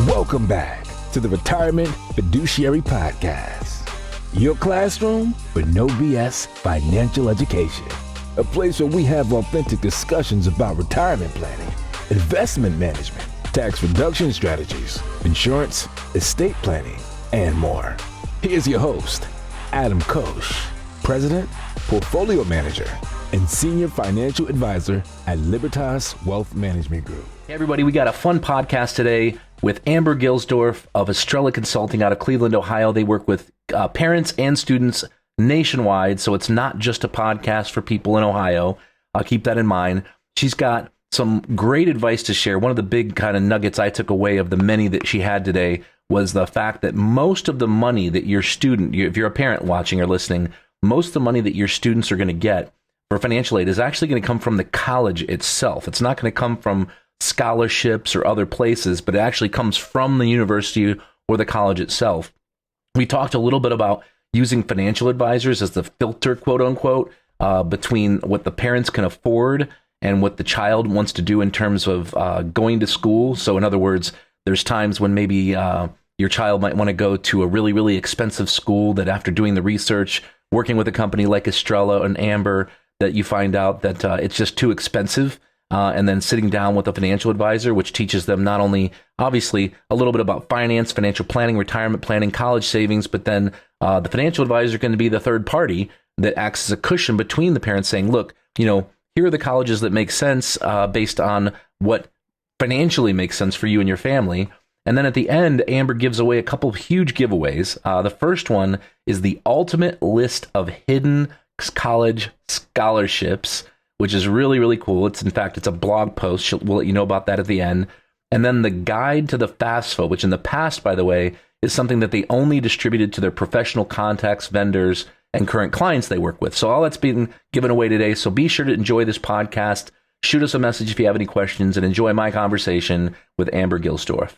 Welcome back to the Retirement Fiduciary Podcast, your classroom with no BS financial education, a place where we have authentic discussions about retirement planning, investment management, tax reduction strategies, insurance, estate planning, and more. Here's your host, Adam Koch, President, Portfolio Manager, and Senior Financial Advisor at Libertas Wealth Management Group. Hey everybody, we got a fun podcast today with Amber Gilsdorf of Estrela Consulting out of Cleveland, Ohio. They work with parents and students nationwide, so it's not just a podcast for people in Ohio. I'll keep that in mind. She's got some great advice to share. One of the big kind of nuggets I took away of the many that she had today was the fact that most of the money that your student, if you're a parent watching or listening, most of the money that your students are going to get for financial aid is actually going to come from the college itself. It's not going to come from scholarships or other places, but it actually comes from the university or the college itself. We talked a little bit about using financial advisors as the filter, quote unquote, between what the parents can afford and what the child wants to do in terms of going to school. So in other words, there's times when maybe your child might want to go to a really, really expensive school that after doing the research, working with a company like Estrela and Amber, that you find out that it's just too expensive. And then sitting down with a financial advisor, which teaches them not only, obviously, a little bit about finance, financial planning, retirement planning, college savings, but then the financial advisor is going to be the third party that acts as a cushion between the parents saying, look, here are the colleges that make sense based on what financially makes sense for you and your family. And then at the end, Amber gives away a couple of huge giveaways. The first one is the ultimate list of hidden college scholarships, which is really, really cool. It's a blog post. We'll let you know about that at the end. And then the guide to the FAFSA, which in the past, by the way, is something that they only distributed to their professional contacts, vendors, and current clients they work with. So all that's being given away today. So be sure to enjoy this podcast. Shoot us a message if you have any questions and enjoy my conversation with Amber Gilsdorf.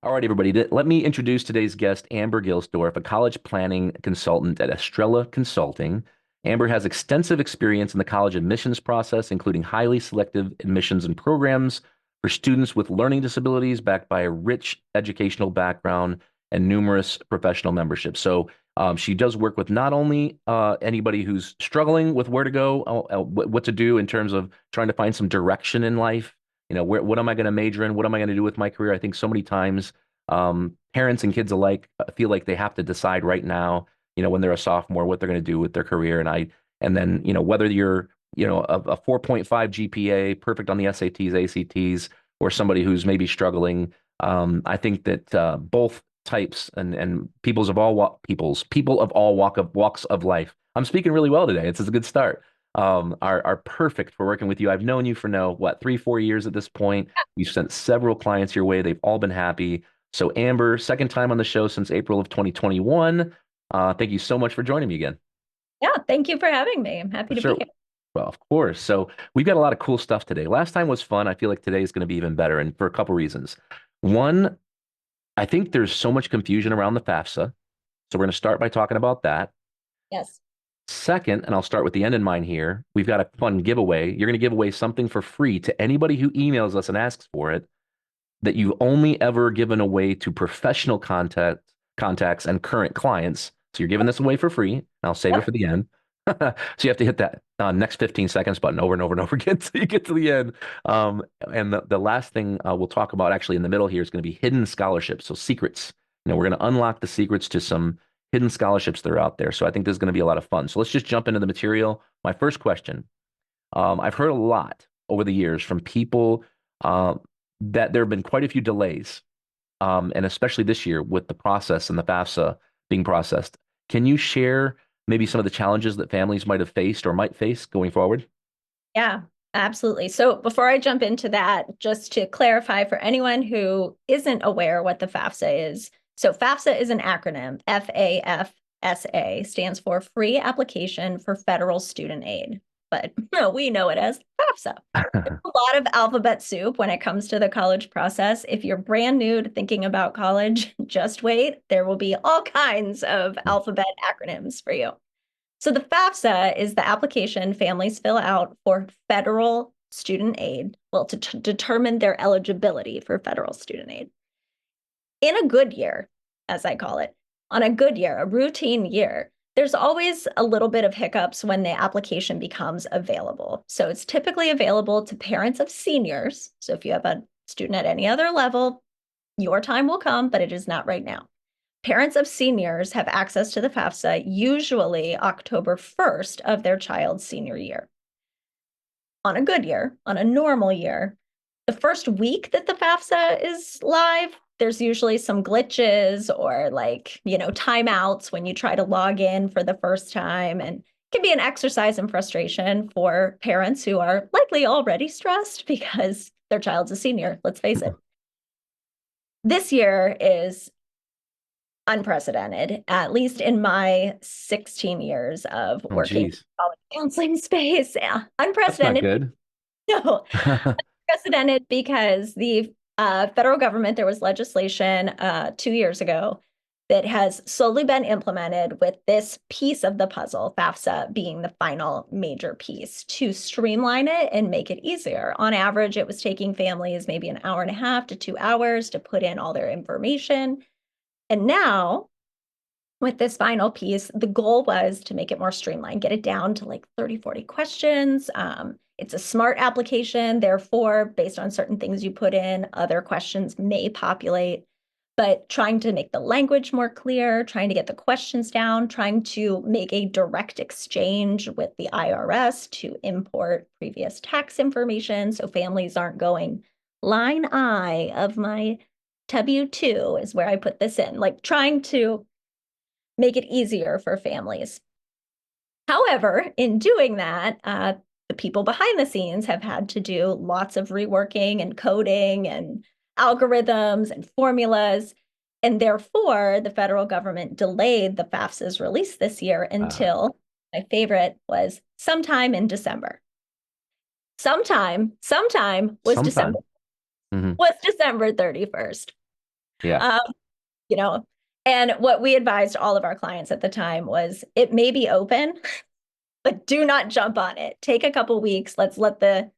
All right, everybody, let me introduce today's guest, Amber Gilsdorf, a college planning consultant at Estrela Consulting. Amber has extensive experience in the college admissions process, including highly selective admissions and programs for students with learning disabilities, backed by a rich educational background and numerous professional memberships. So she does work with not only anybody who's struggling with where to go, what to do in terms of trying to find some direction in life. What am I going to major in? What am I going to do with my career? I think so many times parents and kids alike feel like they have to decide right now, when they're a sophomore, what they're going to do with their career. And then, whether you're, a 4.5 GPA, perfect on the SATs, ACTs, or somebody who's maybe struggling. I think that both types and people of all walks of life. I'm speaking really well today. It's a good start. Are perfect for working with you. I've known you for 3-4 years at this point. You've sent several clients your way. They've all been happy. So Amber, second time on the show since April of 2021. Thank you so much for joining me again. Yeah, thank you for having me. I'm happy to be here. Well, of course. So we've got a lot of cool stuff today. Last time was fun. I feel like today is going to be even better, and for a couple reasons. One, I think there's so much confusion around the FAFSA. So we're going to start by talking about that. Yes. Second, and I'll start with the end in mind here, we've got a fun giveaway. You're going to give away something for free to anybody who emails us and asks for it that you've only ever given away to professional contacts and current clients. So you're giving this away for free. And I'll save it for the end. So you have to hit that next 15 seconds button over and over and over again so you get to the end. And the last thing we'll talk about actually in the middle here is going to be hidden scholarships. So secrets. We're going to unlock the secrets to some hidden scholarships that are out there. So I think this is going to be a lot of fun. So let's just jump into the material. My first question. I've heard a lot over the years from people that there have been quite a few delays, and especially this year with the process and the FAFSA being processed. Can you share maybe some of the challenges that families might have faced or might face going forward? Yeah, absolutely. So before I jump into that, just to clarify for anyone who isn't aware what the FAFSA is. So FAFSA is an acronym. FAFSA stands for Free Application for Federal Student Aid. But we know it as FAFSA. There's a lot of alphabet soup when it comes to the college process. If you're brand new to thinking about college, just wait. There will be all kinds of alphabet acronyms for you. So the FAFSA is the application families fill out for federal student aid, well, to determine their eligibility for federal student aid. In a good year, as I call it, on a good year, a routine year, there's always a little bit of hiccups when the application becomes available. So it's typically available to parents of seniors. So if you have a student at any other level, your time will come, but it is not right now. Parents of seniors have access to the FAFSA usually October 1st of their child's senior year. On a good year, on a normal year, the first week that the FAFSA is live, there's usually some glitches or timeouts when you try to log in for the first time. And it can be an exercise in frustration for parents who are likely already stressed because their child's a senior, let's face it. This year is unprecedented, at least in my 16 years of working in the college counseling space. Yeah, unprecedented. That's not good. No, unprecedented because the federal government, there was legislation 2 years ago that has slowly been implemented with this piece of the puzzle, FAFSA being the final major piece, to streamline it and make it easier. On average, it was taking families maybe an hour and a half to 2 hours to put in all their information. And now, with this final piece, the goal was to make it more streamlined, get it down to like 30, 40 questions. It's a smart application. Therefore, based on certain things you put in, other questions may populate. But trying to make the language more clear, trying to get the questions down, trying to make a direct exchange with the IRS to import previous tax information so families aren't going, line I of my W-2 is where I put this in, like trying to make it easier for families. However, in doing that, the people behind the scenes have had to do lots of reworking and coding and algorithms and formulas. And therefore, the federal government delayed the FAFSA's release this year until, my favorite was sometime in December. Sometime was December. Mm-hmm. Was December 31st. Yeah. And what we advised all of our clients at the time was it may be open, but do not jump on it. Take a couple weeks. Let's let the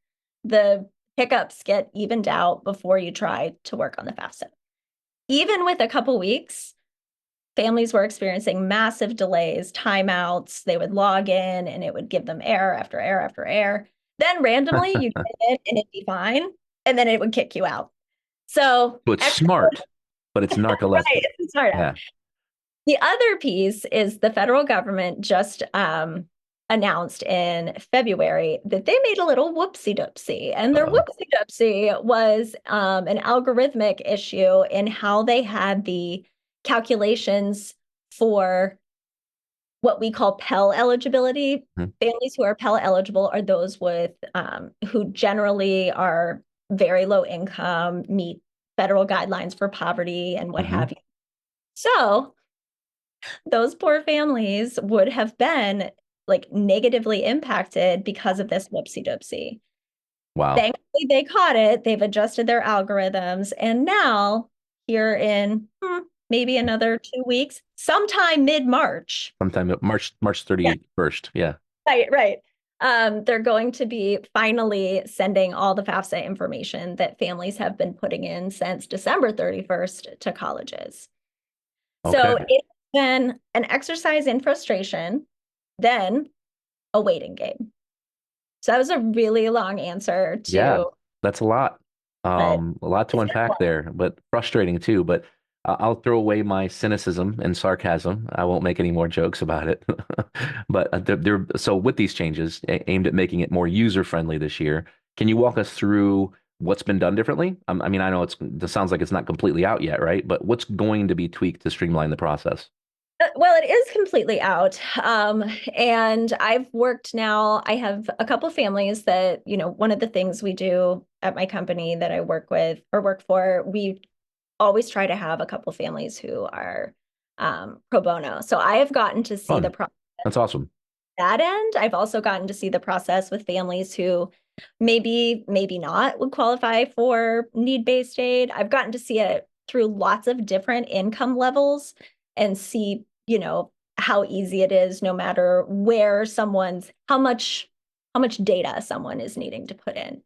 hiccups get evened out before you try to work on the FAFSA. Even with a couple weeks, families were experiencing massive delays, timeouts. They would log in and it would give them error after error after error. Then randomly you get it and it'd be fine. And then it would kick you out. So it's smart, but it's narcoleptic. Right, it's smart. Yeah. The other piece is the federal government just announced in February that they made a little whoopsie-doopsie. And their whoopsie-doopsie was an algorithmic issue in how they had the calculations for what we call Pell eligibility. Mm-hmm. Families who are Pell eligible are those with who generally are very low income, meet federal guidelines for poverty and what have you. So those poor families would have been like negatively impacted because of this whoopsie-doopsie. Wow. Thankfully, they caught it. They've adjusted their algorithms. And now here in maybe another 2 weeks, sometime mid-March. Sometime March 31st. Yeah. Right. They're going to be finally sending all the FAFSA information that families have been putting in since December 31st to colleges. Okay. So it's been an exercise in frustration, then a waiting game. So that was a really long answer to. Yeah, that's a lot. A lot to unpack there, but frustrating too. But I'll throw away my cynicism and sarcasm. I won't make any more jokes about it. But so with these changes aimed at making it more user-friendly this year, can you walk us through what's been done differently? I mean, I know it sounds like it's not completely out yet, right? But what's going to be tweaked to streamline the process? Well, it is completely out. And I've worked now, I have a couple of families that, one of the things we do at my company that I work with or work for, we always try to have a couple of families who are pro bono. So I have gotten to see the process. That's awesome. That end. I've also gotten to see the process with families who maybe not would qualify for need-based aid. I've gotten to see it through lots of different income levels and see, how easy it is no matter where how much data someone is needing to put in.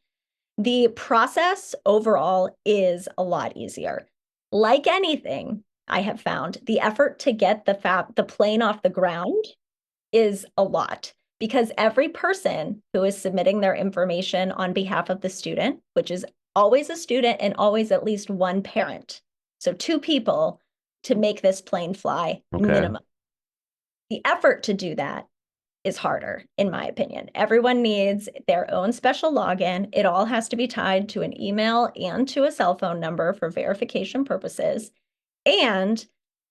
The process overall is a lot easier. Like anything, I have found the effort to get the plane off the ground is a lot, because every person who is submitting their information on behalf of the student, which is always a student and always at least one parent, so two people to make this plane fly Okay. minimum. The effort to do that is harder, in my opinion. Everyone needs their own special login. It all has to be tied to an email and to a cell phone number for verification purposes. And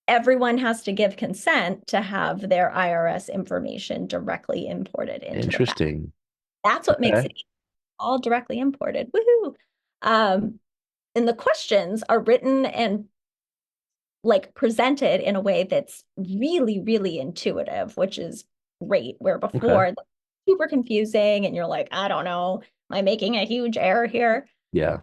everyone has to give consent to have their IRS information directly imported into the FAFSA. Interesting. That's what makes Okay. it all directly imported. Woohoo! And the questions are written and like presented in a way that's really, really intuitive, which is great. Where Okay. before, super confusing, and you're like, I don't know, am I making a huge error here? Yeah.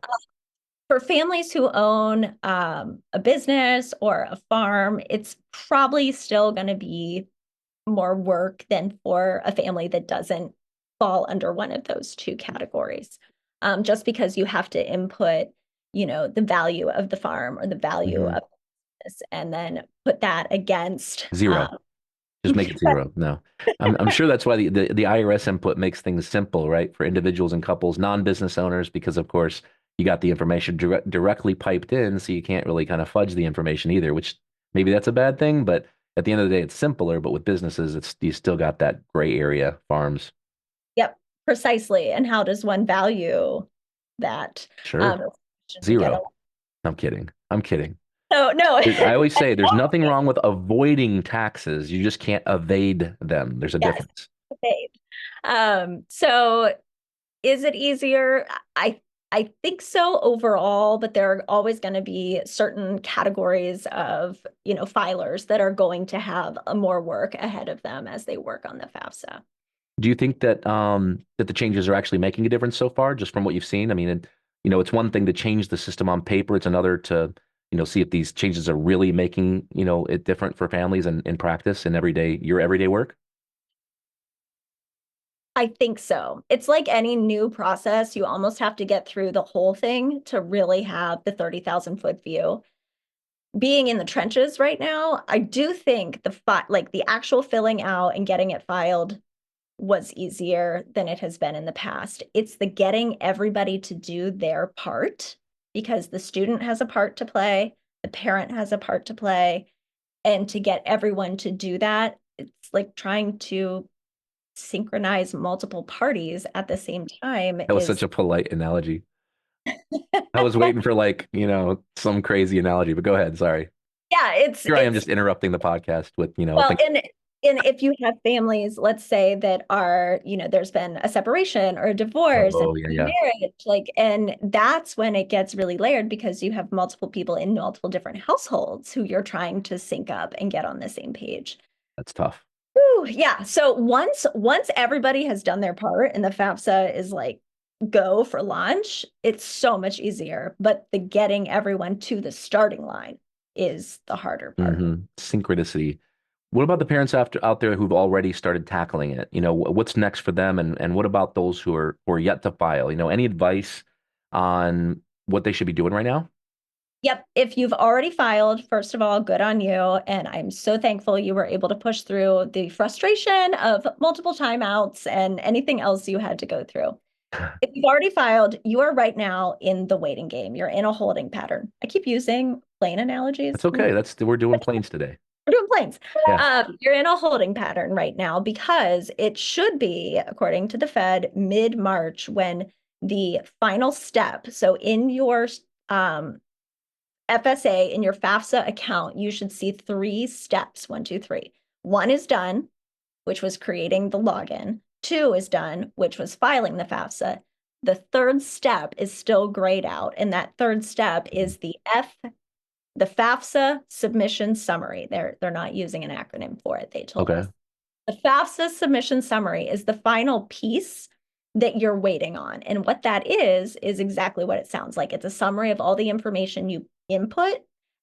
For families who own a business or a farm, it's probably still going to be more work than for a family that doesn't fall under one of those two categories. Just because you have to input, the value of the farm or the value Hmm. of this, and then put that against. 0. Just make it 0. No, I'm sure that's why the IRS input makes things simple, right? For individuals and couples, non-business owners, because of course you got the information directly piped in, so you can't really kind of fudge the information either, which maybe that's a bad thing, but at the end of the day, it's simpler. But with businesses, it's you still got that gray area, farms. Yep, precisely. And how does one value that? Sure. We get a 0. I'm kidding. I'm kidding. so no. I always say there's nothing wrong with avoiding taxes. You just can't evade them. There's a Yes. difference. Okay. So is it easier? I think so overall, but there are always going to be certain categories of, filers that are going to have more work ahead of them as they work on the FAFSA. Do you think that that the changes are actually making a difference so far, just from what you've seen? I mean, it's one thing to change the system on paper. It's another to, see if these changes are really making, it different for families and in practice and your everyday work. I think so. It's like any new process, you almost have to get through the whole thing to really have the 30,000-foot view. Being in the trenches right now, I do think the actual filling out and getting it filed was easier than it has been in the past. It's the getting everybody to do their part, because the student has a part to play, the parent has a part to play, and to get everyone to do that, it's like trying to synchronize multiple parties at the same time That was is such a polite analogy. I was waiting for like, some crazy analogy, but go ahead. Sorry. yeah, Here I am it's just interrupting the podcast with, well, and if you have families, let's say that are, there's been a separation or a divorce and oh yeah, yeah. remarriage, and that's when it gets really layered, because you have multiple people in multiple different households who you're trying to sync up and get on the same page. That's tough. Ooh, yeah. So once everybody has done their part and the FAFSA is like go for launch, it's so much easier. But the getting everyone to the starting line is the harder part. Synchronicity. What about the parents out there who've already started tackling it? What's next for them, and what about those who are yet to file? Any advice on what they should be doing right now? Yep. If you've already filed, first of all, good on you. And I'm so thankful you were able to push through the frustration of multiple timeouts and anything else you had to go through. If you've already filed, you are right now in the waiting game. You're in a holding pattern. I keep using plane analogies. That's okay. We're doing planes today. We're doing planes. Yeah. You're in a holding pattern right now, because it should be, according to the Fed, mid-March when the final step. So in your FSA, in your FAFSA account, you should see 3 steps. 1, 2, 3. 1 is done, which was creating the login. 2 is done, which was filing the FAFSA. The third step is still grayed out, and that third step is the FAFSA submission summary. They're not using an acronym for it, they told Okay. us. The FAFSA submission summary is the final piece that you're waiting on. And what that is exactly what it sounds like. It's a summary of all the information you input,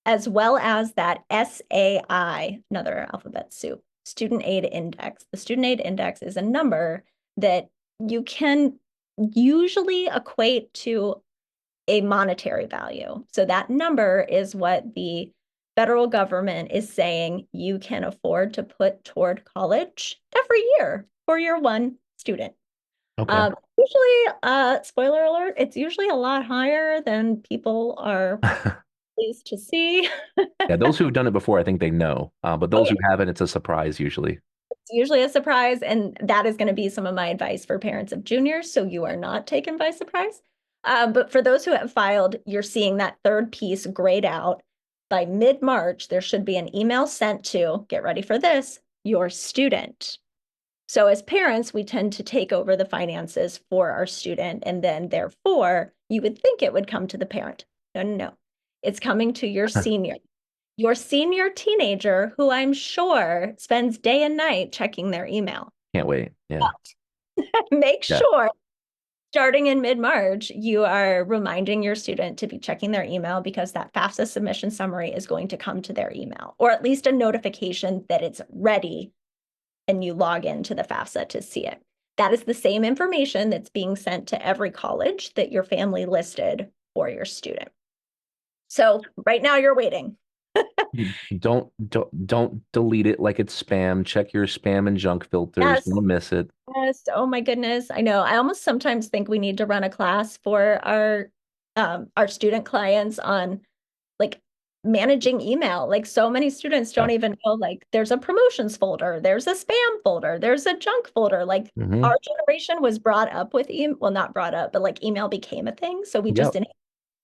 as well as that SAI, another alphabet soup, student aid index. The student aid index is a number that you can usually equate to a monetary value. So that number is what the federal government is saying you can afford to put toward college every year for your one student. Okay. Usually, spoiler alert, it's usually a lot higher than people are pleased to see. Yeah, those who've done it before, I think they know. But those who haven't, it's a surprise usually. It's usually a surprise, and that is going to be some of my advice for parents of juniors, so you are not taken by surprise. But for those who have filed, you're seeing that third piece grayed out. By mid-March, there should be an email sent to, get ready for this, your student. So as parents, we tend to take over the finances for our student, and then therefore, you would think it would come to the parent. No, no, no. It's coming to your senior teenager, who I'm sure spends day and night checking their email. Can't wait. Yeah. Make Yeah. sure starting in mid-March, you are reminding your student to be checking their email, because that FAFSA submission summary is going to come to their email, or at least a notification that it's ready, and you log into the FAFSA to see it. That is the same information that's being sent to every college that your family listed for your student. So right now you're waiting. Don't delete it like it's spam. Check your spam and junk filters. Yes. Don't miss it. Yes. Oh my goodness. I know. I almost sometimes think we need to run a class for our student clients on like managing email. Like, so many students don't even know, like, there's a promotions folder, there's a spam folder, there's a junk folder. Like, our generation was brought up with email, well, not brought up, but like email became a thing. So we just didn't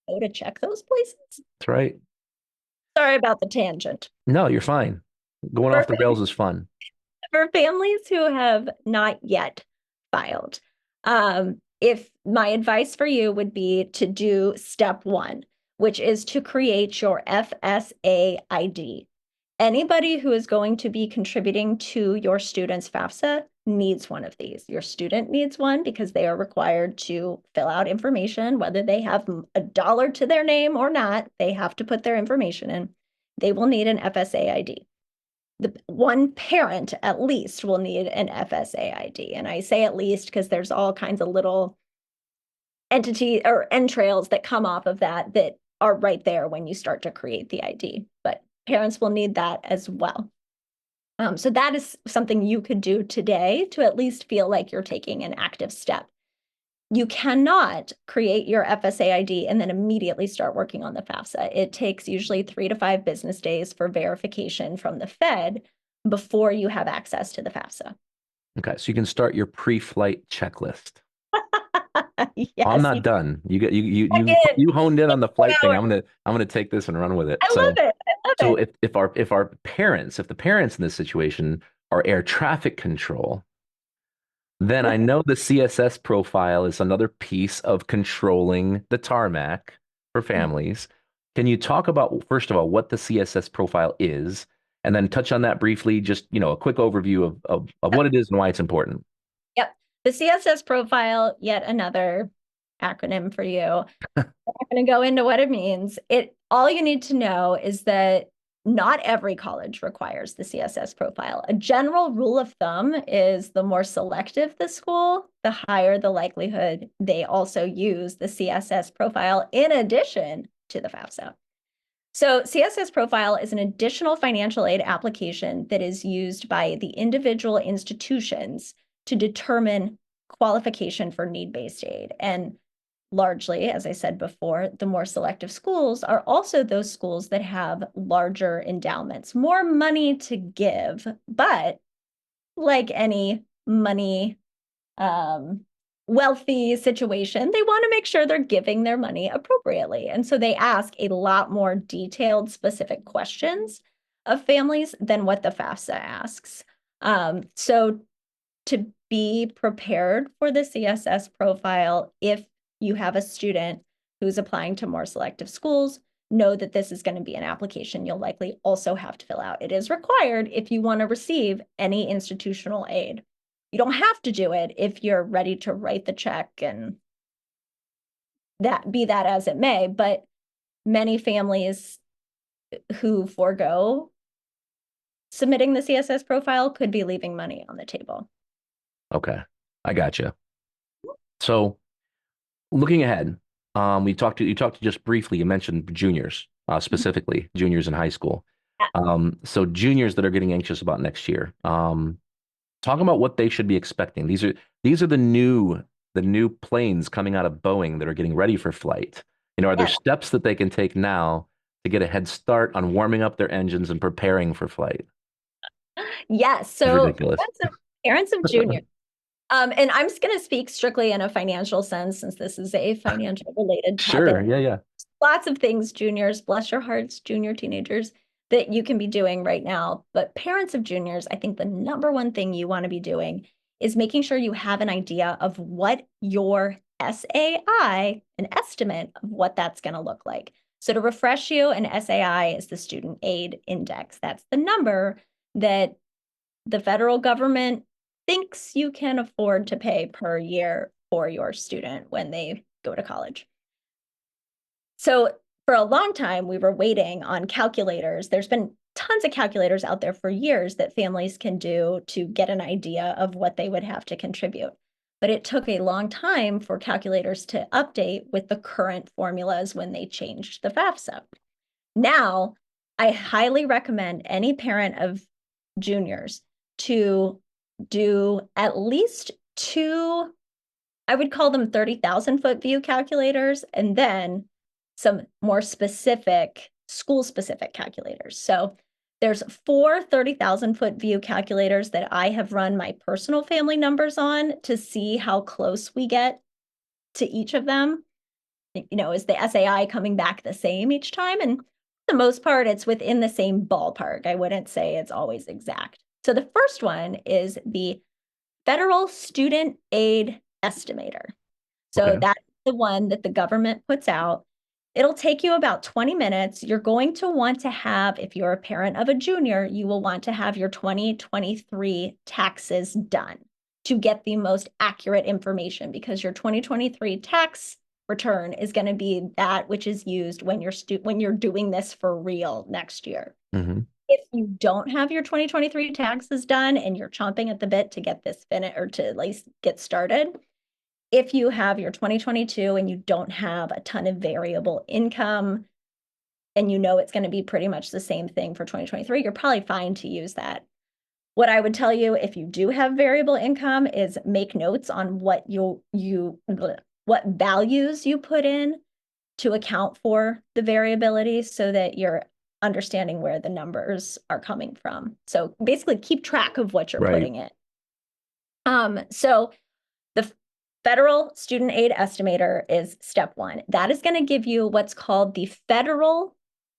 know to check those places. That's right. Sorry about the tangent. No, you're fine. Going off the rails is fun. For families who have not yet filed, if my advice for you would be to do step one, which is to create your FSA ID. Anybody who is going to be contributing to your student's FAFSA needs one of these. Your student needs one because they are required to fill out information, whether they have $1 to their name or not. They have to put their information in. They will need an FSA ID. The one parent at least will need an FSA ID. And I say at least because there's all kinds of little entity or entrails that come off of that are right there when you start to create the ID. But parents will need that as well. So that is something you could do today to at least feel like you're taking an active step. You cannot create your FSA ID and then immediately start working on the FAFSA. It takes usually 3 to 5 business days for verification from the Fed before you have access to the FAFSA. Okay, so you can start your pre-flight checklist. Yes, I'm not done. You honed in on the flight thing. I'm gonna take this and run with it. I love it. So if the parents in this situation are air traffic control, then I know the CSS profile is another piece of controlling the tarmac for families. Can you talk about, first of all, what the CSS profile is, and then touch on that briefly, just, a quick overview of what it is and why it's important? Yep. The CSS profile, yet another acronym for you. I'm not going to go into what it means. All you need to know is that not every college requires the CSS profile. A general rule of thumb is the more selective the school, the higher the likelihood they also use the CSS profile in addition to the FAFSA. So CSS profile is an additional financial aid application that is used by the individual institutions to determine qualification for need-based aid. And largely, as I said before, the more selective schools are also those schools that have larger endowments, more money to give, but like any money wealthy situation, they want to make sure they're giving their money appropriately. And so they ask a lot more detailed, specific questions of families than what the FAFSA asks. So to be prepared for the CSS profile, if you have a student who's applying to more selective schools, know that this is going to be an application you'll likely also have to fill out. It is required if you want to receive any institutional aid. You don't have to do it if you're ready to write the check and be that as it may, but many families who forego submitting the CSS profile could be leaving money on the table. Okay, I gotcha. So looking ahead, You talked to just briefly, you mentioned juniors, specifically juniors in high school. So juniors that are getting anxious about next year. Talk about what they should be expecting. These are the new planes coming out of Boeing that are getting ready for flight. Are there Yeah. steps that they can take now to get a head start on warming up their engines and preparing for flight? Yes. It's So ridiculous. parents of juniors. And I'm just going to speak strictly in a financial sense, since this is a financial related Sure. topic. Yeah, yeah. Lots of things, juniors, bless your hearts, junior teenagers, that you can be doing right now. But parents of juniors, I think the number one thing you want to be doing is making sure you have an idea of what your SAI, an estimate of what that's going to look like. So to refresh you, an SAI is the Student Aid Index. That's the number that the federal government thinks you can afford to pay per year for your student when they go to college. So for a long time, we were waiting on calculators. There's been tons of calculators out there for years that families can do to get an idea of what they would have to contribute. But it took a long time for calculators to update with the current formulas when they changed the FAFSA. Now, I highly recommend any parent of juniors to do at least two, I would call them 30,000 foot view calculators, and then some more specific school specific calculators. So there's 30,000 foot view calculators that I have run my personal family numbers on to see how close we get to each of them. Is the SAI coming back the same each time? And for the most part, it's within the same ballpark. I wouldn't say it's always exact. So the first one is the Federal Student Aid Estimator. So Okay. that's the one that the government puts out. It'll take you about 20 minutes. You're going to want to have, if you're a parent of a junior, you will want to have your 2023 taxes done to get the most accurate information, because your 2023 tax return is going to be that which is used when you're doing this for real next year. Mm-hmm. If you don't have your 2023 taxes done and you're chomping at the bit to get this finished, or to at least get started, if you have your 2022 and you don't have a ton of variable income and it's going to be pretty much the same thing for 2023, you're probably fine to use that. What I would tell you, if you do have variable income, is make notes on what what values you put in to account for the variability, so that you're understanding where the numbers are coming from. So basically keep track of what you're Right. putting in. So the Federal Student Aid Estimator is step one. That is going to give you what's called the Federal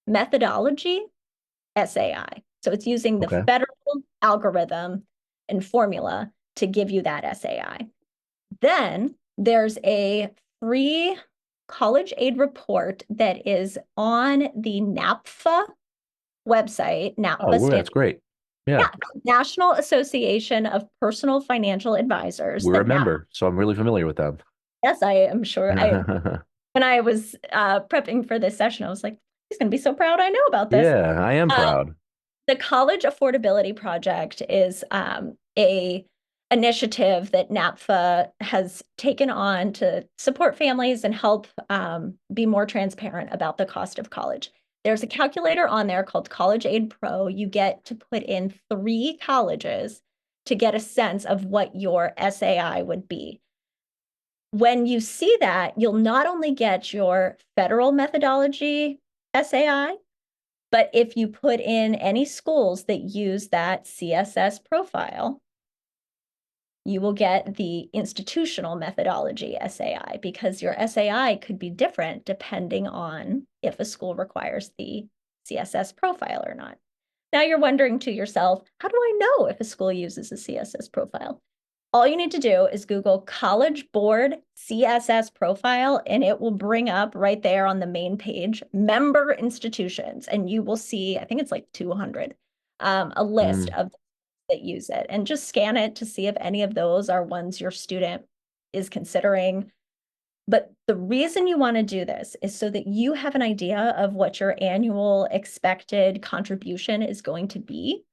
Methodology SAI. So it's using the Okay. federal algorithm and formula to give you that SAI. Then there's a free college aid report that is on the NAPFA website. Oh, NAPFA well, stands, that's great. Yeah. National Association of Personal Financial Advisors. We're a member, so I'm really familiar with them. Yes, I am sure. When I was prepping for this session, I was like, he's going to be so proud I know about this. Yeah, I am proud. The College Affordability Project is a initiative that NAPFA has taken on to support families and help be more transparent about the cost of college. There's a calculator on there called College Aid Pro. You get to put in 3 colleges to get a sense of what your SAI would be. When you see that, you'll not only get your federal methodology SAI, but if you put in any schools that use that CSS profile, you will get the institutional methodology SAI, because your SAI could be different depending on if a school requires the CSS profile or not. Now you're wondering to yourself, how do I know if a school uses a CSS profile? All you need to do is Google College Board CSS profile, and it will bring up right there on the main page, member institutions, and you will see, I think it's like 200, a list of that use it, and just scan it to see if any of those are ones your student is considering. But the reason you want to do this is so that you have an idea of what your annual expected contribution is going to be,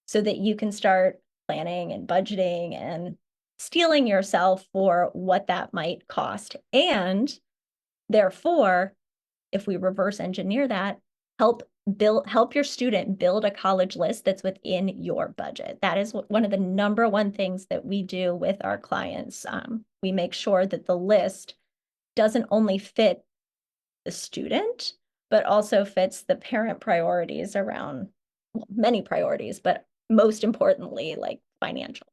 so that you can start planning and budgeting and steeling yourself for what that might cost. And Therefore, if we reverse engineer that, help your student build a college list that's within your budget. That is one of the number one things that we do with our clients. We make sure that the list doesn't only fit the student, but also fits the parent priorities around, well, many priorities, but most importantly, like financial.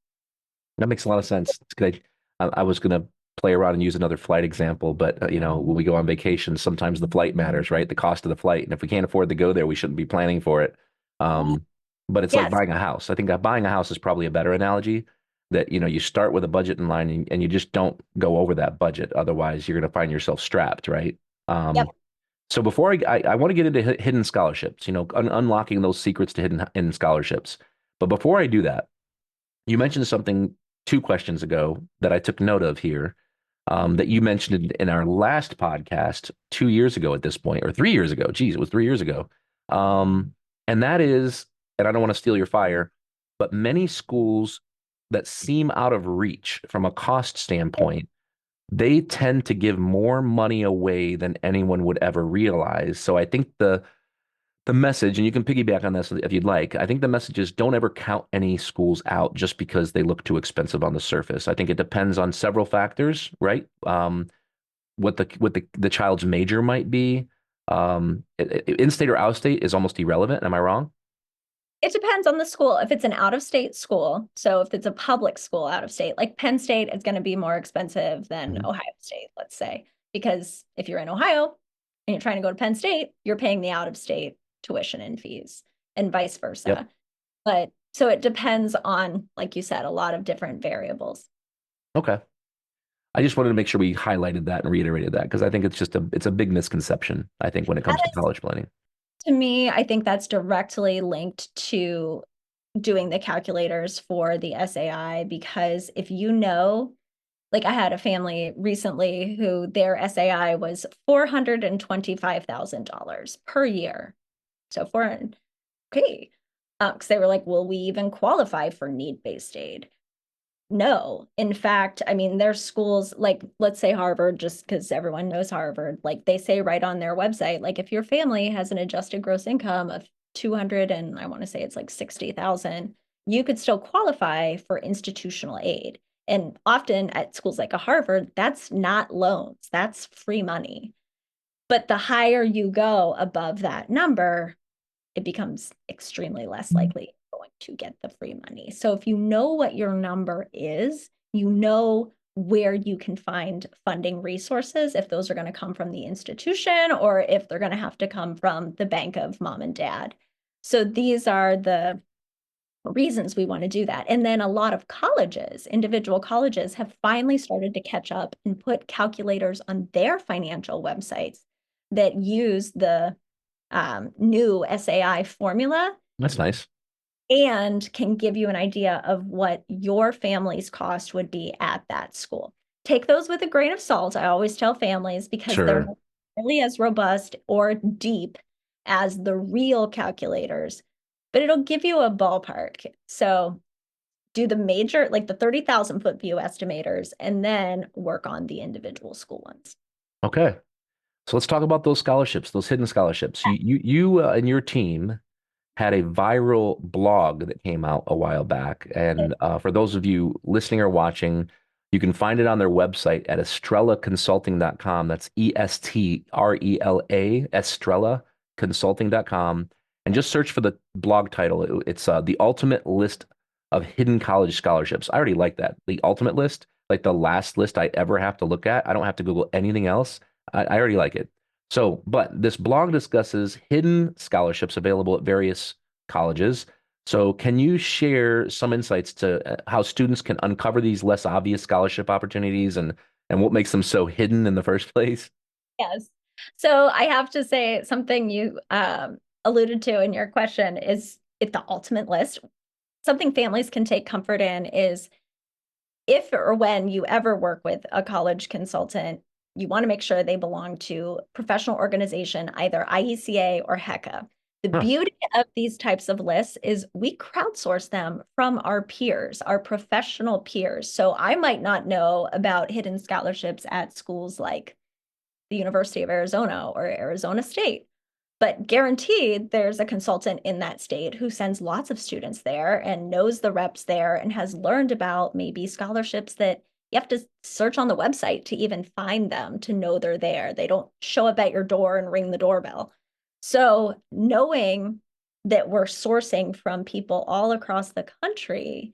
That makes a lot of sense. It's good. I was going to play around and use another flight example, but when we go on vacation, sometimes the flight matters, right? The cost of the flight, and if we can't afford to go there, we shouldn't be planning for it. But it's like Yes. buying a house. I think that buying a house is probably a better analogy. That you start with a budget in line, and you just don't go over that budget. Otherwise, you're going to find yourself strapped, right? Yep. So before I want to get into hidden scholarships, unlocking those secrets to hidden scholarships. But before I do that, you mentioned something 2 questions ago that I took note of here, that you mentioned in our last podcast 2 years ago at this point, or 3 years ago. Geez, it was 3 years ago. And that is, and I don't want to steal your fire, but many schools that seem out of reach from a cost standpoint, they tend to give more money away than anyone would ever realize. So I think the message, and you can piggyback on this if you'd like. I think the message is don't ever count any schools out just because they look too expensive on the surface. I think it depends on several factors, right? What the child's major might be. In-state or out-of-state is almost irrelevant. Am I wrong? It depends on the school. If it's an out-of-state school, so if it's a public school out of state, like Penn State is going to be more expensive than Mhm. Ohio State, let's say, because if you're in Ohio and you're trying to go to Penn State, you're paying the out-of-state tuition and fees and vice Yep. versa. But so it depends on, like you said, a lot of different variables. Okay. I just wanted to make sure we highlighted that and reiterated that because I think it's a big misconception, I think, when it comes to college planning. To me, I think that's directly linked to doing the calculators for the SAI, because if like I had a family recently who their SAI was $425,000 per year. So okay. Because they were like, will we even qualify for need-based aid? No. In fact, I mean, there's schools like, let's say Harvard, just because everyone knows Harvard, like they say right on their website, like if your family has an adjusted gross income of 200 and I want to say it's like 60,000, you could still qualify for institutional aid. And often at schools like a Harvard, that's not loans, that's free money. But the higher you go above that number, it becomes extremely less likely you're going to get the free money. So if you know what your number is, you know where you can find funding resources, if those are going to come from the institution or if they're going to have to come from the bank of mom and dad. So these are the reasons we want to do that. And then a lot of colleges, individual colleges, have finally started to catch up and put calculators on their financial websites that use the new SAI formula That's nice. and can give you an idea of what your family's cost would be at that school. Take those with a grain of salt, I always tell families, because they're Sure. not really as robust or deep as the real calculators, but it'll give you a ballpark. So do the major, like the 30,000 foot view estimators, and then work on the individual school ones. Okay. So let's talk about those scholarships, those hidden scholarships. You and your team had a viral blog that came out a while back. And for those of you listening or watching, you can find it on their website at estrelaconsulting.com. That's Estrela, estrellaconsulting.com. And just search for the blog title. It's the ultimate list of hidden college scholarships. I already like that. The ultimate list, like the last list I ever have to look at. I don't have to Google anything else. I already like it. So, but this blog discusses hidden scholarships available at various colleges. So, can you share some insights to how students can uncover these less obvious scholarship opportunities and what makes them so hidden in the first place? Yes. So I have to say something you alluded to in your question is it the ultimate list. Something families can take comfort in is if or when you ever work with a college consultant, you want to make sure they belong to professional organization, either IECA or HECA. The Huh. beauty of these types of lists is we crowdsource them from our peers, our professional peers. So I might not know about hidden scholarships at schools like the University of Arizona or Arizona State. But guaranteed, there's a consultant in that state who sends lots of students there and knows the reps there and has learned about maybe scholarships that you have to search on the website to even find them, to know they're there. They don't show up at your door and ring the doorbell. So knowing that we're sourcing from people all across the country,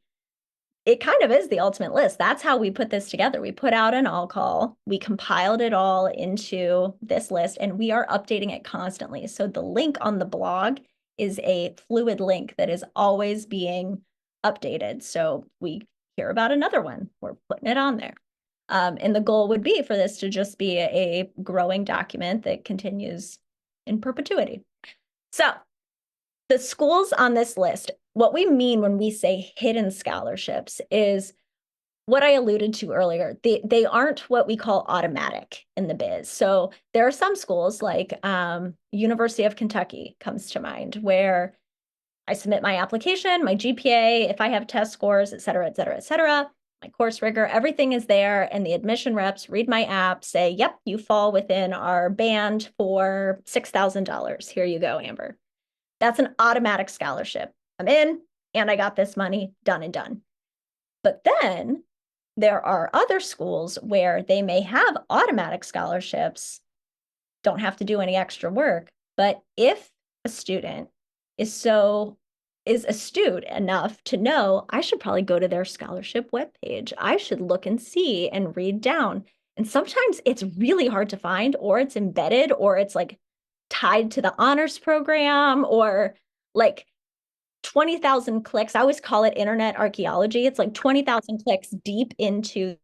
it kind of is the ultimate list. That's how we put this together. We put out an all call, we compiled it all into this list, and we are updating it constantly. So the link on the blog is a fluid link that is always being updated. So we hear about another one, we're putting it on there. And the goal would be for this to just be a growing document that continues in perpetuity. So the schools on this list, what we mean when we say hidden scholarships is what I alluded to earlier. They aren't what we call automatic in the biz. So there are some schools like University of Kentucky comes to mind, where I submit my application, my GPA, if I have test scores, et cetera, et cetera, et cetera, my course rigor, everything is there. And the admission reps read my app, say, yep, you fall within our band for $6,000. Here you go, Amber. That's an automatic scholarship. I'm in and I got this money, done and done. But then there are other schools where they may have automatic scholarships, don't have to do any extra work. But if a student is astute enough to know, I should probably go to their scholarship webpage. I should look and see and read down. And sometimes it's really hard to find, or it's embedded, or it's like tied to the honors program, or like 20,000 clicks. I always call it internet archaeology. It's like 20,000 clicks deep into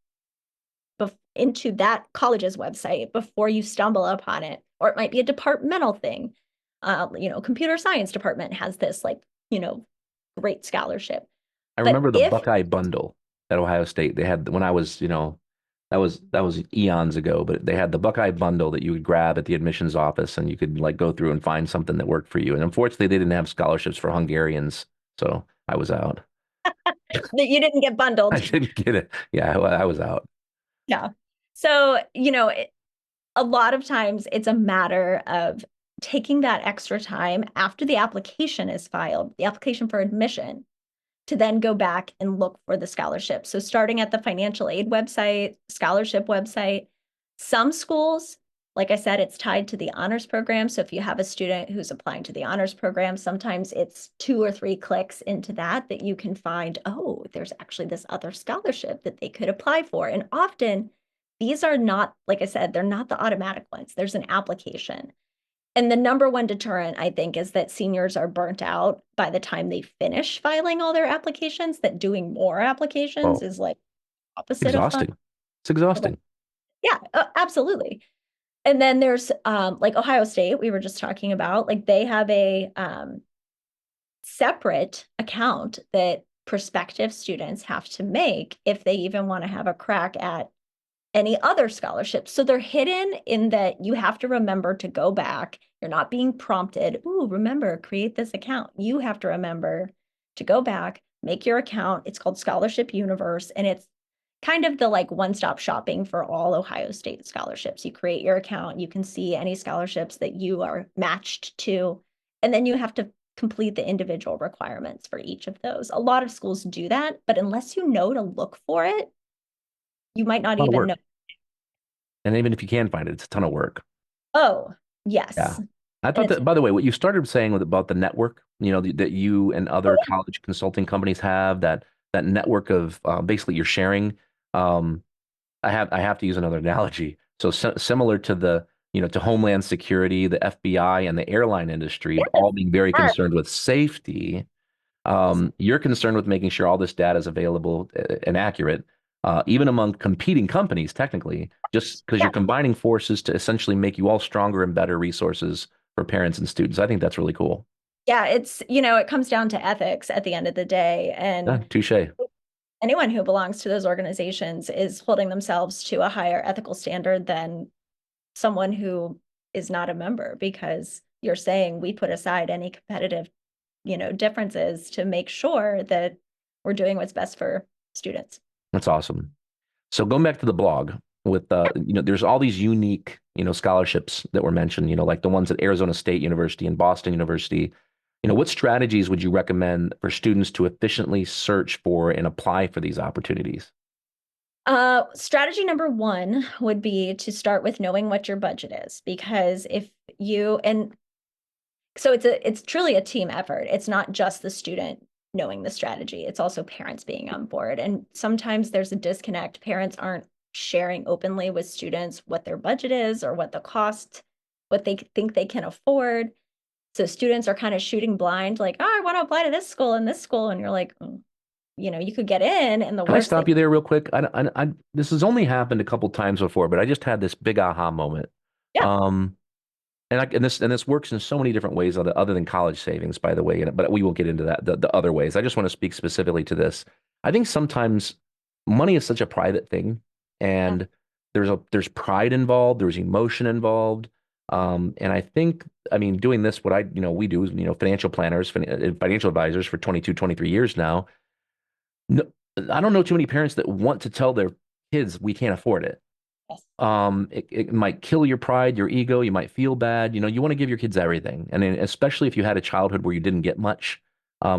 that college's website before you stumble upon it. Or it might be a departmental thing. Computer science department has this great scholarship. I remember the Buckeye Bundle at Ohio State. They had, when I was, that was eons ago, but they had the Buckeye Bundle that you would grab at the admissions office, and you could like go through and find something that worked for you. And unfortunately, they didn't have scholarships for Hungarians, so I was out. You didn't get bundled. I didn't get it. Yeah, I was out. Yeah. So, a lot of times it's a matter of taking that extra time after the application is filed, the application for admission, to then go back and look for the scholarship. So starting at the financial aid website, scholarship website, some schools, like I said, it's tied to the honors program. So if you have a student who's applying to the honors program, sometimes it's 2 or 3 clicks into that you can find, oh, there's actually this other scholarship that they could apply for. And often these are not, like I said, they're not the automatic ones. There's an application. And the number one deterrent, I think, is that seniors are burnt out by the time they finish filing all their applications, that doing more applications is like opposite exhausting. of fun. It's exhausting. Yeah, absolutely. And then there's like Ohio State, we were just talking about, like they have a separate account that prospective students have to make if they even want to have a crack at any other scholarships. So they're hidden in that you have to remember to go back. You're not being prompted, ooh, remember, create this account. You have to remember to go back, make your account. It's called Scholarship Universe, and it's kind of the like one-stop shopping for all Ohio State scholarships. You create your account, you can see any scholarships that you are matched to, and then you have to complete the individual requirements for each of those. A lot of schools do that, but unless you know to look for it, you might not even know. And even if you can find it, it's a ton of work. Oh, yes. Yeah. I thought that, by the way, what you started saying about the network, that you and other college consulting companies have, that network of basically you're sharing. I have to use another analogy. So similar to to Homeland Security, the FBI, and the airline industry, all being very concerned with safety. You're concerned with making sure all this data is available and accurate, even among competing companies, technically, just because you're combining forces to essentially make you all stronger and better resources for parents and students. I think that's really cool. Yeah, it's, it comes down to ethics at the end of the day. And touche. Anyone who belongs to those organizations is holding themselves to a higher ethical standard than someone who is not a member, because you're saying we put aside any competitive, differences to make sure that we're doing what's best for students. That's awesome. So going back to the blog, with there's all these unique, scholarships that were mentioned, like the ones at Arizona State University and Boston University. What strategies would you recommend for students to efficiently search for and apply for these opportunities? Strategy number one would be to start with knowing what your budget is, because if you, and so it's truly a team effort. It's not just the student knowing the strategy. It's also parents being on board. And sometimes there's a disconnect. Parents aren't sharing openly with students what their budget is or what the cost, what they think they can afford. So students are kind of shooting blind, like, oh, I want to apply to this school and this school. And you're like, you could get in, and the Can I worst stop thing. you there real quick? This has only happened a couple times before, but I just had this big aha moment. Yeah. Um, and this works in so many different ways other than college savings, by the way. But we will get into that the other ways. I just want to speak specifically to this. I think sometimes money is such a private thing, Yeah. and there's pride involved, there's emotion involved. And I mean, doing this, what we do is, financial planners, financial advisors for 22, 23 years now. No, I don't know too many parents that want to tell their kids we can't afford it. Yes. It might kill your pride, your ego. You might feel bad. You want to give your kids everything, and then especially if you had a childhood where you didn't get much.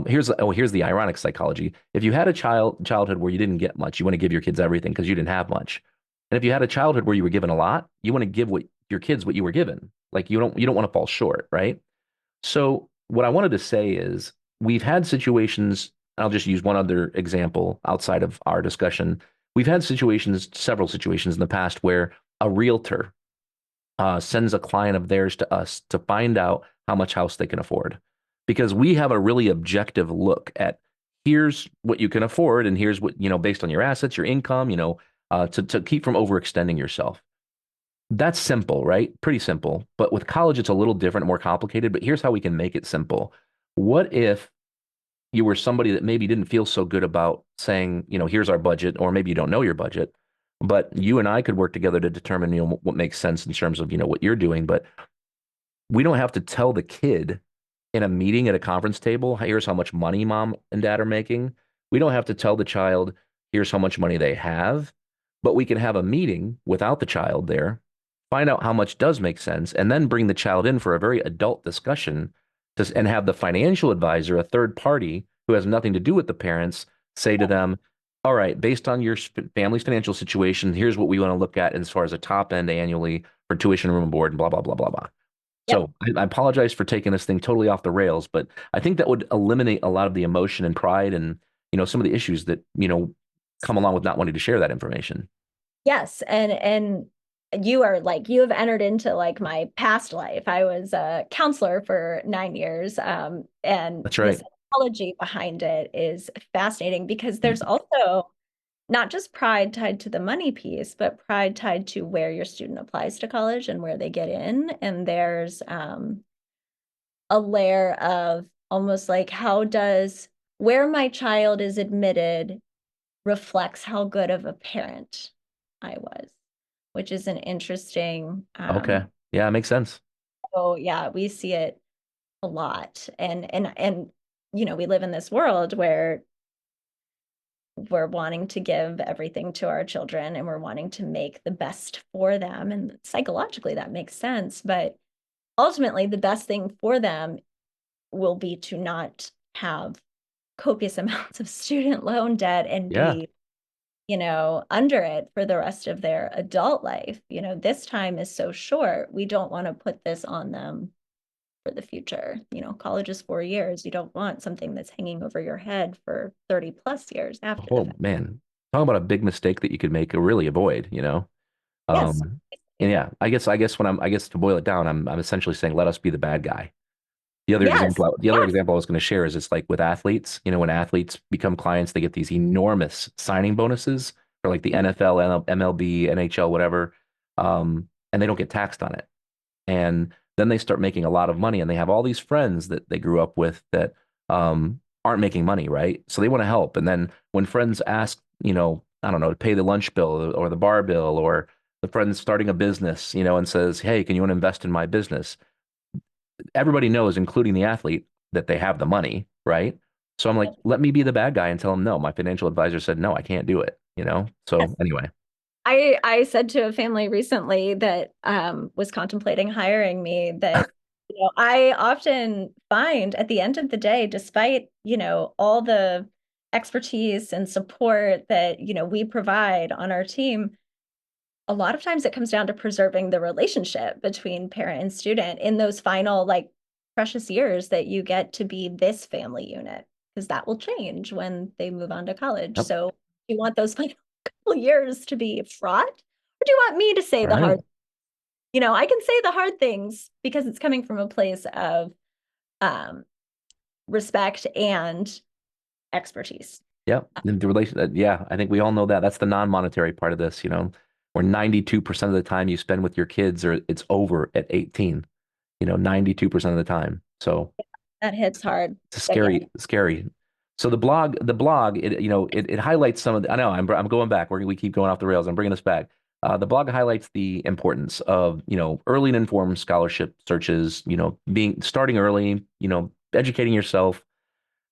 Here's the ironic psychology. If you had a childhood where you didn't get much, you want to give your kids everything because you didn't have much. And if you had a childhood where you were given a lot, you want to give your kids what you were given. Like you don't want to fall short, right? So what I wanted to say is we've had situations. I'll just use one other example outside of our discussion. We've had several situations in the past where a realtor sends a client of theirs to us to find out how much house they can afford. Because we have a really objective look at here's what you can afford and here's what, based on your assets, your income, to keep from overextending yourself. That's simple, right? Pretty simple. But with college, it's a little different, more complicated. But here's how we can make it simple. What if you were somebody that maybe didn't feel so good about saying, here's our budget, or maybe you don't know your budget, but you and I could work together to determine, what makes sense in terms of, what you're doing. But we don't have to tell the kid in a meeting at a conference table, here's how much money mom and dad are making. We don't have to tell the child, here's how much money they have, but we can have a meeting without the child there, find out how much does make sense, and then bring the child in for a very adult discussion and have the financial advisor, a third party who has nothing to do with the parents, say to them, all right, based on your family's financial situation, here's what we want to look at as far as a top end annually for tuition, room and board, and blah, blah, blah, blah, blah. Yep. So I apologize for taking this thing totally off the rails, but I think that would eliminate a lot of the emotion and pride and, some of the issues that, come along with not wanting to share that information. Yes. And you have entered into like my past life. I was a counselor for 9 years. And That's the right. psychology behind it is fascinating because there's also not just pride tied to the money piece, but pride tied to where your student applies to college and where they get in. And there's a layer of almost like where my child is admitted reflects how good of a parent I was, which is an interesting, Okay. Yeah, it makes sense. so yeah, we see it a lot. And we live in this world where we're wanting to give everything to our children and we're wanting to make the best for them. And psychologically that makes sense. But ultimately the best thing for them will be to not have copious amounts of student loan debt and Yeah. be under it for the rest of their adult life. This time is so short. We don't want to put this on them for the future. College is 4 years. You don't want something that's hanging over your head for 30 plus years after the Oh fact. man. Talk about a big mistake that you could make or really avoid. Yes. And yeah, I guess to boil it down, I'm essentially saying let us be the bad guy. Yes. The other Yes. example I was going to share is it's like with athletes, when athletes become clients, they get these enormous signing bonuses for like the NFL, MLB, NHL, whatever. And they don't get taxed on it. And then they start making a lot of money and they have all these friends that they grew up with that aren't making money, right? So they want to help. And then when friends ask, I don't know, to pay the lunch bill or the bar bill, or the friend's starting a business, and says, hey, can you want to invest in my business? Everybody knows, including the athlete, that they have the money, right? So I'm like, let me be the bad guy and tell them no. My financial advisor said, no, I can't do it, Yes. So anyway, I said to a family recently that was contemplating hiring me that I often find at the end of the day, despite all the expertise and support that we provide on our team, a lot of times it comes down to preserving the relationship between parent and student in those final precious years that you get to be this family unit, because that will change when they move on to college. Yep. So you want those final couple years to be fraught, or do you want me to say the hard? Right. I can say the hard things because it's coming from a place of um, respect and expertise. Yep. And the relation, yeah, I think we all know that. That's the non-monetary part of this, where 92% of the time you spend with your kids or it's over at 18, 92% of the time. So That hits hard. it's But yeah, scary. So the blog, it highlights some of the, I know I'm going back. We keep going off the rails. I'm bringing us back. The blog highlights the importance of, early and informed scholarship searches, starting early, educating yourself.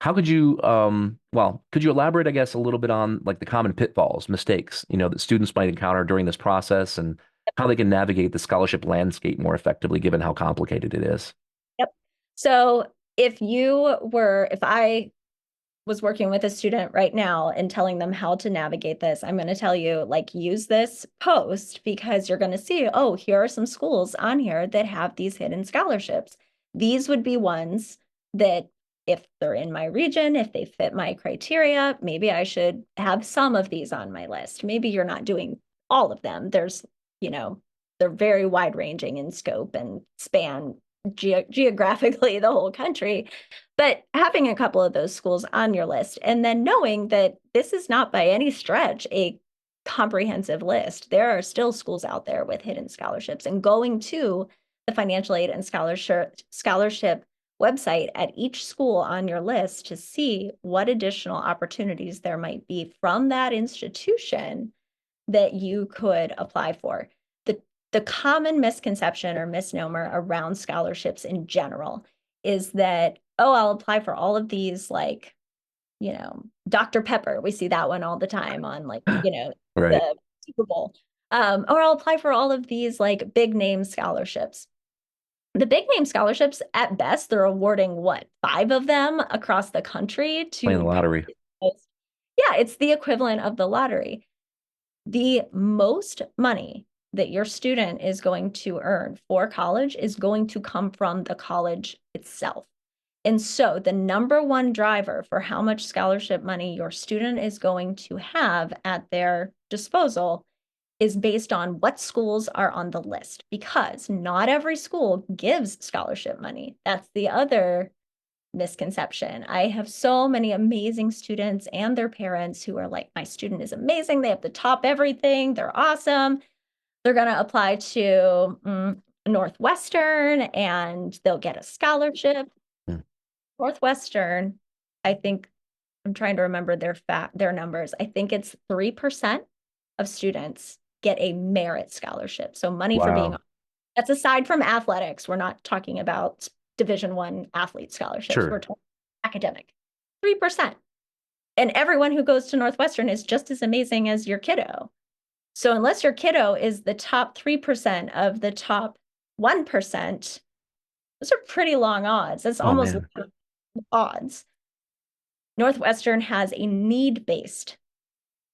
How could you, could you elaborate, I guess, a little bit on like the common pitfalls, mistakes, that students might encounter during this process and how they can navigate the scholarship landscape more effectively, given how complicated it is? yep. So if I was working with a student right now and telling them how to navigate this, I'm going to tell you, use this post because you're going to see, oh, here are some schools on here that have these hidden scholarships. These would be ones that if they're in my region, if they fit my criteria, maybe I should have some of these on my list. Maybe you're not doing all of them. They're very wide ranging in scope and span geographically the whole country. But having a couple of those schools on your list and then knowing that this is not by any stretch a comprehensive list. There are still schools out there with hidden scholarships, and going to the financial aid and scholarship website at each school on your list to see what additional opportunities there might be from that institution that you could apply for. The common misconception or misnomer around scholarships in general is that, oh, I'll apply for all of these, Dr. Pepper. We see that one all the time on Right. the Super Bowl. Or I'll apply for all of these big name scholarships. The big name scholarships, at best, they're awarding what, 5 of them across the country Playing the to lottery. yeah, it's the equivalent of the lottery. The most money that your student is going to earn for college is going to come from the college itself. And so the number one driver for how much scholarship money your student is going to have at their disposal is based on what schools are on the list, because not every school gives scholarship money. That's the other misconception. I have so many amazing students and their parents who are like, my student is amazing. They have the top everything. They're awesome. They're going to apply to Northwestern and they'll get a scholarship. Hmm. Northwestern, I think, I'm trying to remember their numbers. I think it's 3% of students get a merit scholarship. So money for being, Wow. that's aside from athletics. We're not talking about Division I athlete scholarships. Sure. We're talking academic. 3%. And everyone who goes to Northwestern is just as amazing as your kiddo. So unless your kiddo is the top 3% of the top 1%, those are pretty long odds. That's Oh, almost man. odds. Northwestern has a need-based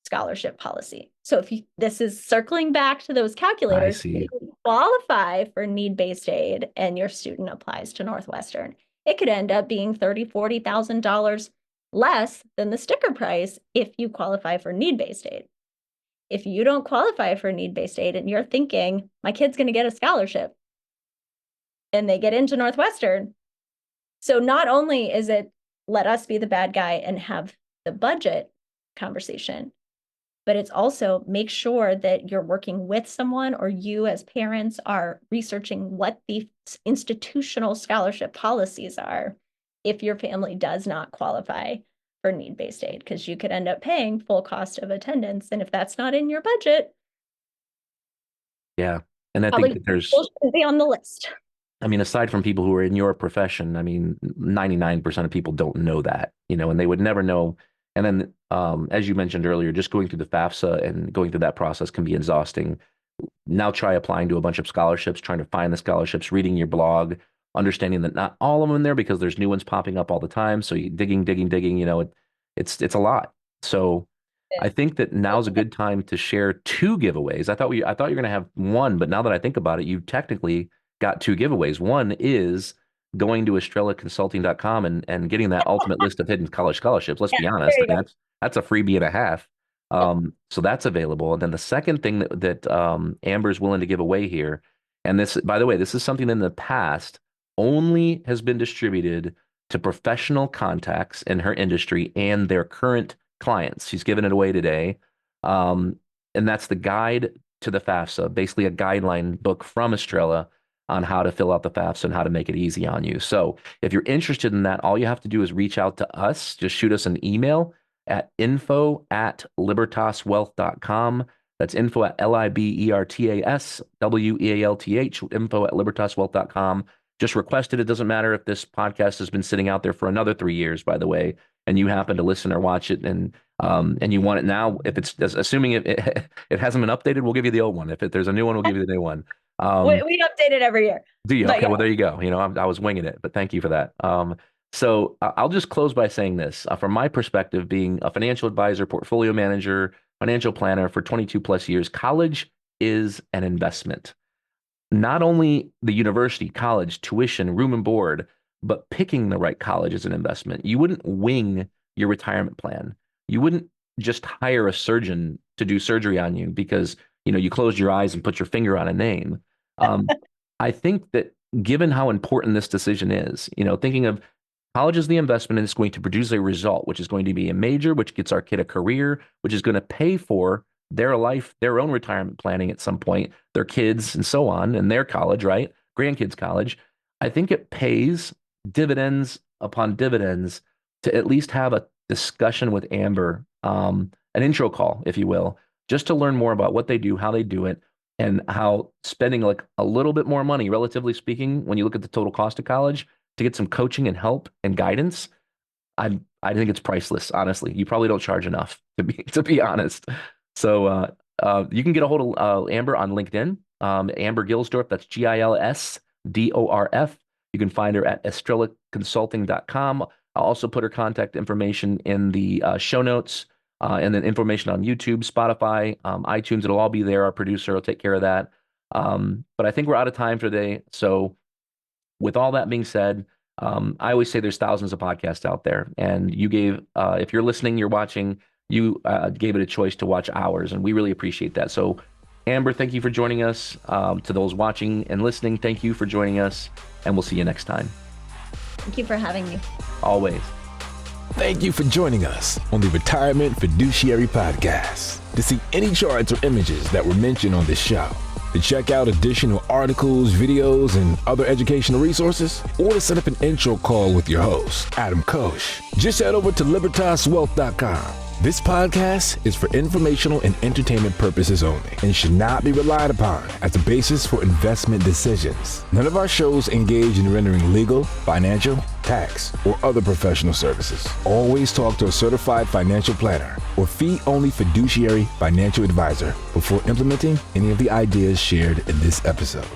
scholarship policy. So this is circling back to those I calculators, see. if you qualify for need-based aid and your student applies to Northwestern, it could end up being $30,000, $40,000 less than the sticker price if you qualify for need-based aid. If you don't qualify for need-based aid and you're thinking, my kid's going to get a scholarship, and they get into Northwestern, so not only is it let us be the bad guy and have the budget conversation, but it's also make sure that you're working with someone, or you as parents are researching what the institutional scholarship policies are if your family does not qualify for need-based aid, because you could end up paying full cost of attendance. And if that's not in your budget, Yeah. And I think probably that there's, shouldn't be on the list. aside from people who are in your profession, 99% of people don't know that, and they would never know And then, as you mentioned earlier, just going through the FAFSA and going through that process can be exhausting. Now try applying to a bunch of scholarships, trying to find the scholarships, reading your blog, understanding that not all of them in there because there's new ones popping up all the time. So you digging, it's a lot. So I think that now's a good time to share two giveaways. I thought you were going to have one, but now that I think about it, you technically got two giveaways. One is going to estrelaconsulting.com and getting that ultimate list of hidden college scholarships. Let's be honest, that's a freebie and a half. So that's available. And then the second thing that Amber's willing to give away here, and this, by the way, this is something in the past only has been distributed to professional contacts in her industry and their current clients. She's giving it away today. And that's the guide to the FAFSA, basically a guideline book from Estrela on how to fill out the FAFSA and how to make it easy on you. So if you're interested in that, all you have to do is reach out to us. Just shoot us an email at info@libertaswealth.com. That's info@libertaswealth, info@libertaswealth.com. Just request it. It doesn't matter if this podcast has been sitting out there for another 3 years, by the way, and you happen to listen or watch it and you want it now. If it's assuming it hasn't been updated, we'll give you the old one. If there's a new one, we'll give you the new one. We update it every year. Do you? Okay, well, there you go. I was winging it, but thank you for that. So I'll just close by saying this. From my perspective, being a financial advisor, portfolio manager, financial planner for 22 plus years, college is an investment. Not only the university, college, tuition, room and board, but picking the right college is an investment. You wouldn't wing your retirement plan. You wouldn't just hire a surgeon to do surgery on you because, you closed your eyes and put your finger on a name. I think that given how important this decision is, thinking of college as the investment and it's going to produce a result, which is going to be a major, which gets our kid a career, which is going to pay for their life, their own retirement planning at some point, their kids and so on, and their college, right? Grandkids' college. I think it pays dividends upon dividends to at least have a discussion with Amber, an intro call, if you will, just to learn more about what they do, how they do it, and how spending like a little bit more money, relatively speaking, when you look at the total cost of college, to get some coaching and help and guidance, I think it's priceless. Honestly, you probably don't charge enough to be honest. So you can get a hold of Amber on LinkedIn, Amber Gilsdorf. That's Gilsdorf. You can find her at estrelaconsulting.com. I'll also put her contact information in the show notes. And then information on YouTube, Spotify, iTunes, it'll all be there. Our producer will take care of that. But I think we're out of time for today. So with all that being said, I always say there's thousands of podcasts out there. And you gave, if you're listening, you're watching, you gave it a choice to watch ours. And we really appreciate that. So Amber, thank you for joining us. To those watching and listening, thank you for joining us. And we'll see you next time. Thank you for having me. Always. Thank you for joining us on the Retirement Fiduciary Podcast. To see any charts or images that were mentioned on this show, to check out additional articles, videos, and other educational resources, or to set up an intro call with your host, Adam Koch, just head over to libertaswealth.com. This podcast is for informational and entertainment purposes only and should not be relied upon as a basis for investment decisions. None of our shows engage in rendering legal, financial, tax, or other professional services. Always talk to a certified financial planner or fee-only fiduciary financial advisor before implementing any of the ideas shared in this episode.